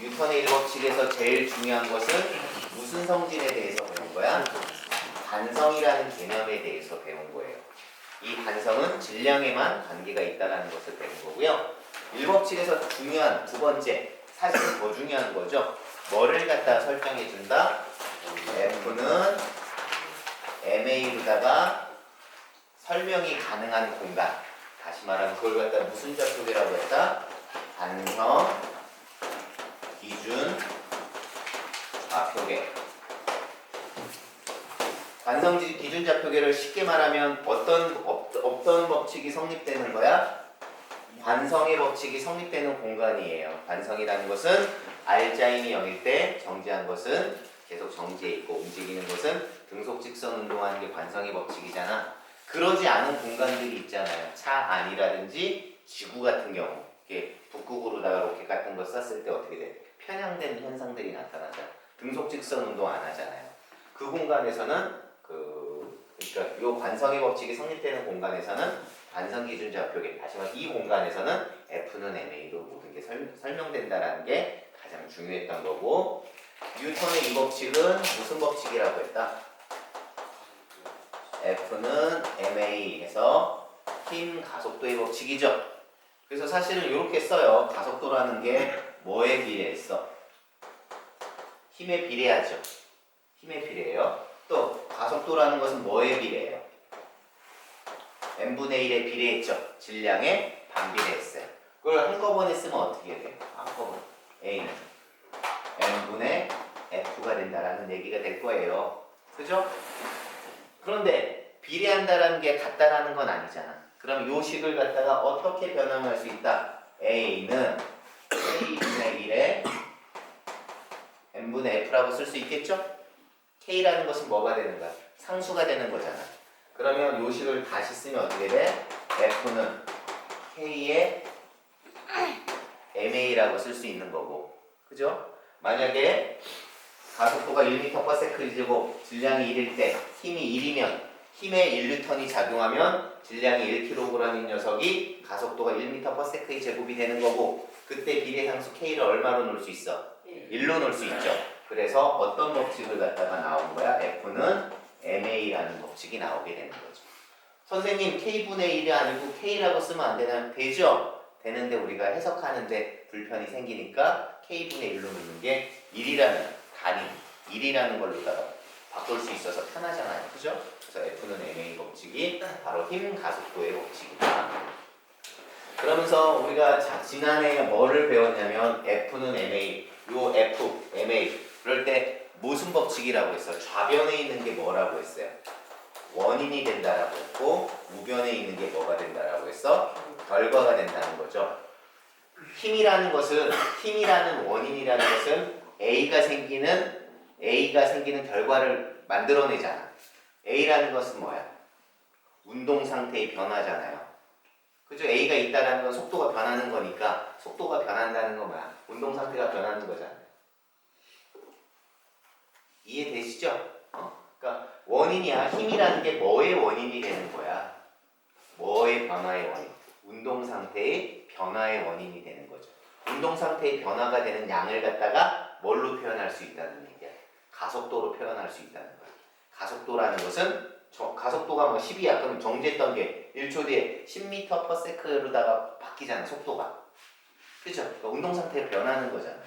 뉴턴의 1법칙에서 제일 중요한 것은 무슨 성질에 대해서 배운 거야? 관성이라는 개념에 대해서 배운 거예요. 이 관성은 질량에만 관계가 있다는 것을 배운 거고요. 1법칙에서 중요한 두 번째, 사실 더 중요한 거죠. 뭐를 갖다 설정해 준다? F는 MA로다가 설명이 가능한 공간. 다시 말하면 그걸 갖다 무슨 좌표계라고 했다? 관성, 기준, 좌표계. 관성, 기준, 좌표계를 쉽게 말하면 어떤 법칙이 성립되는 거야? 관성의 법칙이 성립되는 공간이에요. 관성이라는 것은 R자임이 0일 때, 정지한 것은 계속 정지해 있고 움직이는 것은 등속 직선 운동하는 게 관성의 법칙이잖아. 그러지 않은 공간들이 있잖아요. 차 안이라든지 지구 같은 경우, 이렇게 북극으로다가 로켓 같은 거 쐈을 때 어떻게 돼? 편향된 현상들이 나타나잖아. 등속 직선 운동 안 하잖아요. 그 공간에서는 그러니까 이 관성의 법칙이 성립되는 공간에서는 관성 기준 좌표계, 다시 말해서 이 공간에서는 F는 MA로 모든 게 설명된다라는 게 가장 중요했던 거고, 뉴턴의 이 법칙은 무슨 법칙이라고 했다? F는 MA 해서 힘 가속도의 법칙이죠. 그래서 사실은 이렇게 써요. 가속도라는 게 뭐에 비례했어? 힘에 비례하죠. 힘에 비례해요. 또 가속도라는 것은 뭐에 비례해요? n분의 1에 비례했죠. 질량에 반비례했어요. 그걸 한꺼번에 쓰면 어떻게 돼요? 한꺼번에 A는 n분의 F가 된다라는 얘기가 될 거예요. 그죠? 그런데 비례한다라는 게 같다라는 건 아니잖아. 그럼 요 식을 갖다가 어떻게 변형할 수 있다? A는 K분의 1에 n분의 F라고 쓸 수 있겠죠? K라는 것은 뭐가 되는 거야? 상수가 되는 거잖아. 그러면 요 식을 다시 쓰면 어떻게 돼? F는 K의 MA라고 쓸 수 있는 거고. 그죠? 만약에 가속도가 1m/s이고 질량이 1일 때 힘이 1이면 힘에 1N이 작용하면 질량이 1kg인 녀석이 가속도가 1m/s 제곱이 되는 거고, 그때 비례상수 K를 얼마로 놓을 수 있어? 1로 놓을 수 있죠. 그래서 어떤 법칙을 갖다가 나온 거야? F는 MA라는 법칙이 나오게 되는 거죠. 선생님 K분의 1이 아니고 K라고 쓰면 안 되나? 되죠? 되는데 우리가 해석하는데 불편이 생기니까 K분의 1로 놓는 게 1이라는 단위, 1이라는 걸로다가 바꿀 수 있어서 편하잖아요. 그죠? 그래서 F는 MA 법칙이 바로 힘 가속도의 법칙이다. 그러면서 우리가 지난해 뭐를 배웠냐면 F는 MA, 요 F, MA 그럴 때 무슨 법칙이라고 했어? 좌변에 있는 게 뭐라고 했어요? 원인이 된다라고 했고, 우변에 있는 게 뭐가 된다라고 했어? 결과가 된다는 거죠. 힘이라는 원인이라는 것은 A가 생기는 결과를 만들어내잖아. A라는 것은 뭐야? 운동 상태의 변화잖아요. 그죠? A가 있다라는 건 속도가 변하는 거니까, 속도가 변한다는 건 뭐야? 운동 상태가 변하는 거잖아요. 이해되시죠? 그러니까 원인이야. 힘이라는 게 뭐의 원인이 되는 거야? 뭐의 변화의 원인? 운동 상태의 변화의 원인이 되는 거죠. 운동 상태의 변화가 되는 양을 갖다가 뭘로 표현할 수 있다는 얘기야? 가속도로 표현할 수 있다는 거야. 가속도라는 것은 가속도가 뭐 10이야. 그럼 정지했던 게 1초 뒤에 10m/s로다가 바뀌잖아. 속도가. 그죠? 그러니까 운동 상태에 변하는 거잖아.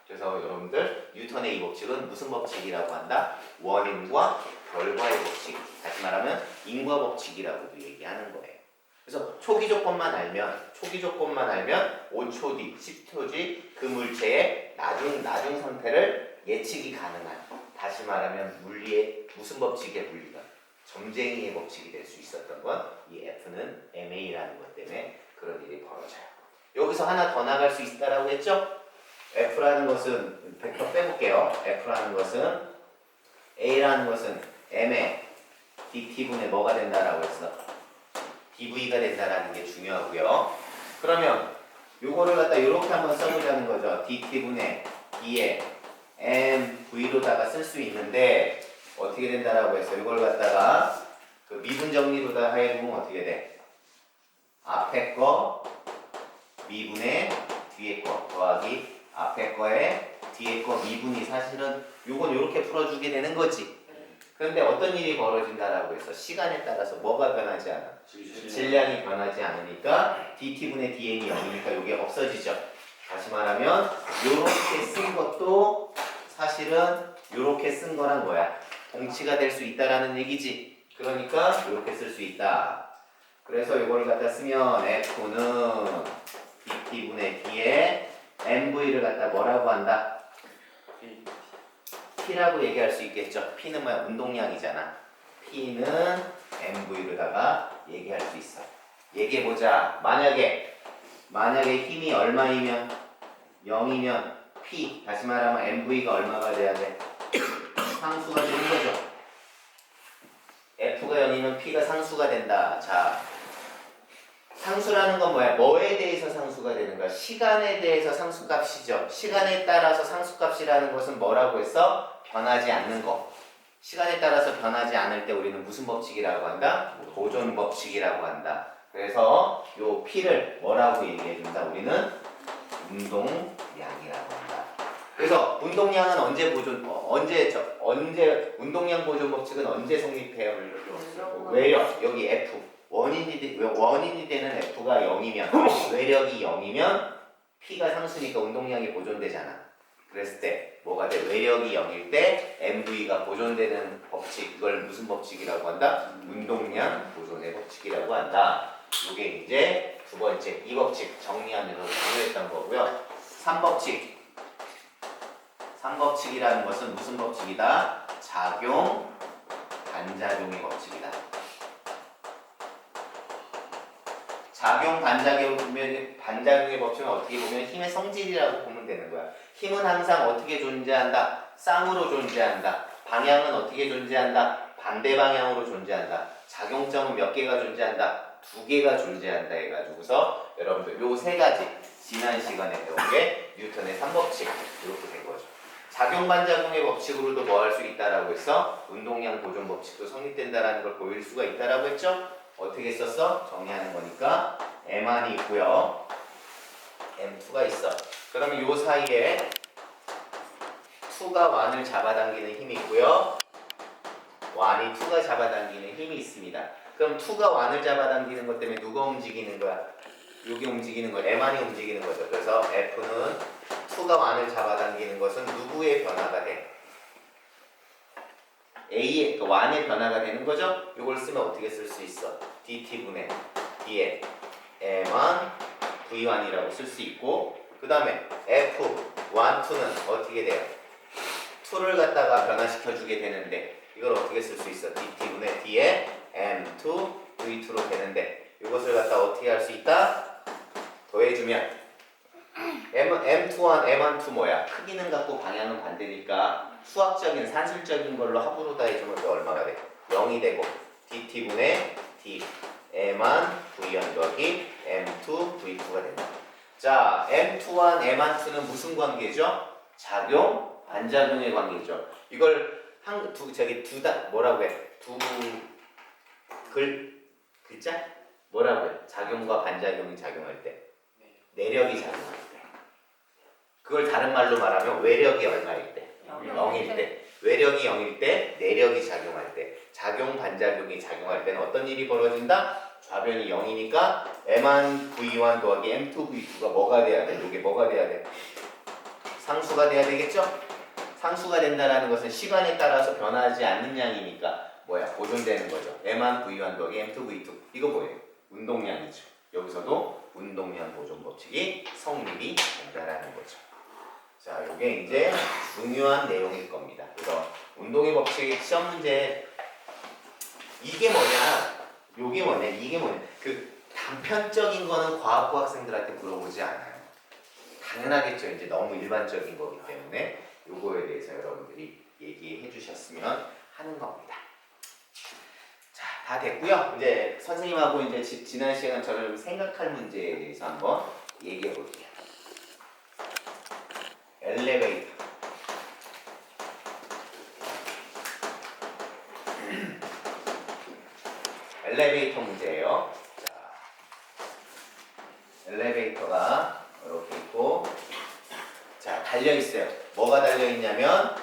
그래서 여러분들 뉴턴의 이 법칙은 무슨 법칙이라고 한다? 원인과 결과의 법칙. 다시 말하면 인과 법칙이라고도 얘기하는 거예요. 그래서 초기 조건만 알면 5초 뒤, 10초 뒤 그 물체의 나중 상태를 예측이 가능한, 다시 말하면 물리의 무슨 법칙의 물리가 점쟁이의 법칙이 될 수 있었던 건 이 F는 MA라는 것 때문에 그런 일이 벌어져요. 여기서 하나 더 나갈 수 있다라고 했죠? F라는 것은 벡터 빼볼게요. F라는 것은 A라는 것은 M의 DT분의 뭐가 된다라고 했어? DV가 된다라는 게 중요하고요. 그러면 요거를 갖다 이렇게 한번 써보자는 거죠. DT분의 D의 MV로다가 쓸 수 있는데 어떻게 된다라고 했어? 이걸 갖다가 그 미분 정리로다 해보면 어떻게 돼? 앞에 거 미분의 뒤에 거 더하기 앞에 거에 뒤에 거 미분이 사실은 요건 요렇게 풀어주게 되는 거지. 그런데 어떤 일이 벌어진다라고 해서 시간에 따라서 뭐가 변하지 않아? 질량이 변하지 않으니까 dt분의 dn이 0이니까 요게 없어지죠. 다시 말하면 요렇게 쓴 것도 사실은 요렇게 쓴 거랑 뭐야? 동치가 될 수 있다라는 얘기지. 그러니까 요렇게 쓸 수 있다. 그래서 이걸 갖다 쓰면 F는 dt분의 d에 mv를 갖다 뭐라고 한다? P라고 얘기할 수 있겠죠. P는 뭐야? 운동량이잖아. P는 mv로다가 얘기할 수 있어. 얘기해보자. 만약에 힘이 얼마이면 0이면 P, 다시 말하면 mv가 얼마가 돼야 돼? 상수가 되는 거죠. F가 0이면 P가 상수가 된다. 자, 상수라는 건 뭐야? 뭐에 대해서 상수가 되는 거야? 시간에 대해서 상수값이죠. 시간에 따라서 상수값이라는 것은 뭐라고 했어? 변하지 않는 거. 시간에 따라서 변하지 않을 때 우리는 무슨 법칙이라고 한다? 보존 법칙이라고 한다. 그래서 요 P를 뭐라고 얘기해준다? 우리는 운동량이라고 한다. 그래서 운동량은 언제 운동량 보존 법칙은 언제 성립해요? 외력, 여기 F. 원인이 되는 F가 0이면 외력이 0이면 P가 상수니까 운동량이 보존되잖아. 그랬을 때 뭐가 돼? 외력이 0일 때 MV가 보존되는 법칙. 이걸 무슨 법칙이라고 한다? 운동량 보존의 법칙이라고 한다. 이게 이제 두 번째 이 법칙 정리하면서 공유했던 거고요. 3법칙이라는 것은 무슨 법칙이다? 작용, 반작용의 법칙이다. 작용, 반작용의 법칙은 어떻게 보면 힘의 성질이라고 보면 되는 거야. 힘은 항상 어떻게 존재한다? 쌍으로 존재한다. 방향은 어떻게 존재한다? 반대 방향으로 존재한다. 작용점은 몇 개가 존재한다? 2개가 존재한다 해가지고서 여러분들 요 세 가지 지난 시간에 배운 게 뉴턴의 3법칙 이렇게 된 거죠. 작용 반작용의 법칙으로도 뭐 할 수 있다라고 했어? 운동량 보존 법칙도 성립된다라는 걸 보일 수가 있다라고 했죠? 어떻게 썼어? 정리하는 거니까 M1이 있고요. M2가 있어. 그러면 요 사이에 2가 1을 잡아당기는 힘이 있고요. 1이 2가 잡아당기는 힘이 있습니다. 그럼 2가 1을 잡아당기는 것 때문에 누가 움직이는 거야? 여기 움직이는 거, M1이 움직이는 거죠. 그래서 F는 2가 1을 잡아당기는 것은 누구의 변화가 돼? A의, 그 1의 변화가 되는 거죠? 이걸 쓰면 어떻게 쓸 수 있어? dt분의 d에 M1 V1이라고 쓸 수 있고 그 다음에 F1, 2는 어떻게 돼요? 2를 갖다가 변화시켜주게 되는데 이걸 어떻게 쓸 수 있어? dt분의 d에 M2 V2로 되는데 이것을 갖다 어떻게 할 수 있다? 더해주면 M21, M12 뭐야? 크기는 같고 방향은 반대니까 수학적인 산술적인 걸로 합으로 더해주면 또 얼마가 돼? 0이 되고 dt분의 d M1 V1 더하기 M2 V2가 된다. 자, M2와 M12는 무슨 관계죠? 작용, 반작용의 관계죠. 이걸 뭐라고 해? 글자? 뭐라고 해? 작용과 반작용이 작용할 때 내력이 작용할 때 그걸 다른 말로 말하면 외력이 얼마일 때? 0일 때. 외력이 0일 때 내력이 작용할 때 작용 반작용이 작용할 때는 어떤 일이 벌어진다? 좌변이 0이니까 M1 V1 더하기 M2 V2가 뭐가 돼야 돼? 이게 뭐가 돼야 돼? 상수가 돼야 되겠죠? 상수가 된다는 것은 시간에 따라서 변하지 않는 양이니까 뭐야? 보존되는 거죠. M1 V1 더하기 M2 V2 이거 뭐예요? 운동량이죠. 여기서도 운동량 보존 법칙이 성립이 된다라는 거죠. 자, 이게 이제 중요한 내용일 겁니다. 그래서 운동의 법칙 시험 문제 이게 뭐냐, 요게 뭐냐, 이게 뭐냐. 그 단편적인 거는 과학부 학생들한테 물어보지 않아요. 당연하겠죠. 이제 너무 일반적인 거기 때문에 요거에 대해서 여러분들이 얘기해 주셨으면 하는 겁니다. 자, 다 됐고요. 이제 선생님하고 이제 지난 시간처럼 생각할 문제에 대해서 한번 얘기해 볼게요. 엘리베이터. 엘리베이터 문제예요. 자, 엘리베이터가 이렇게 있고, 자, 달려 있어요. 뭐가 달려 있냐면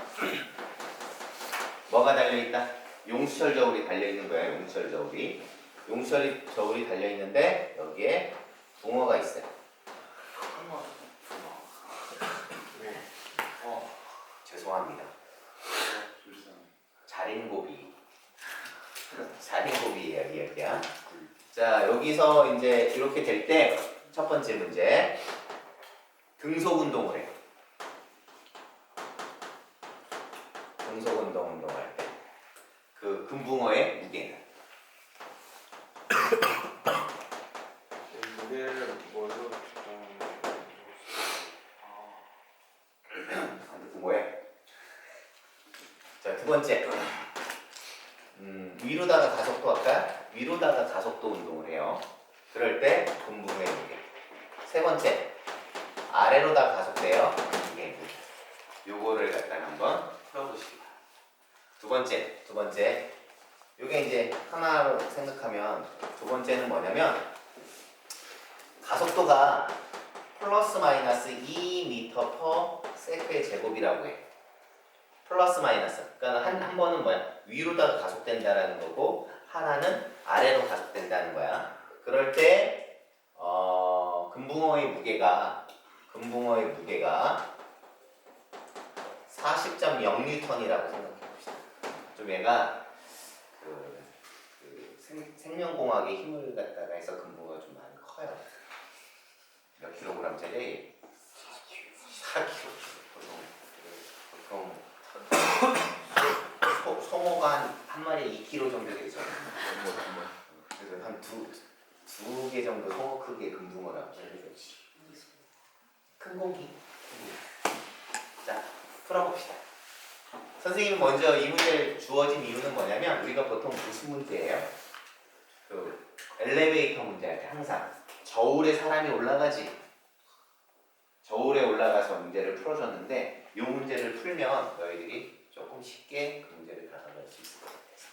뭐가 달려 있다? 용수철 저울이 달려 있는 거야. 용수철 저울이. 용수철 저울이 달려 있는데 여기에 붕어가 있어요. 죄송합니다. 자린고비예요, 여기야. 자, 여기서 이제 이렇게 될 때 첫 번째 문제. 등속 운동을 해요. 등속 운동할 때. 그 금붕어의 무게는. 무게를 뭘로 뭐해? 자, 두 번째. 위로다가 가속도 할까? 위로다가 가속도 운동을 해요. 그럴 때 금붕어의 무게. 세 번째. 아래로다가 가속돼요. 이게 요거를 갖다가 한번 풀어보시기 바랍니다. 두 번째. 요게 이제 하나로 생각하면 두 번째는 뭐냐면 가속도가 플러스 마이너스 2m/s의 제곱이라고 해. 플러스 마이너스. 그러니까 한 번은 뭐야? 위로다가 가속된다라는 거고 하나는 아래로 가속된다는 거야. 그럴 때 금붕어의 무게가 40.0N이라고 생각해 봅시다. 좀 얘가 생명공학의 힘을 갖다가 해서 금붕어가 좀 많이 커요. 몇 킬로그램짜리? 4kg. 보통 송어가 한 마리에 2kg 정도 되죠. 그래서 한 두 개 정도 송어 크기의 금붕어라고 해요. 큰 고기. 자, 풀어봅시다. 선생님이 먼저 이 문제를 주어진 이유는 뭐냐면 우리가 보통 무슨 문제예요? 그 엘리베이터 문제 할 때 항상 저울에 사람이 올라가지. 저울에 올라가서 문제를 풀어줬는데 이 문제를 풀면 너희들이 조금 쉽게 그 문제를 다가갈 수 있을 것 같아서.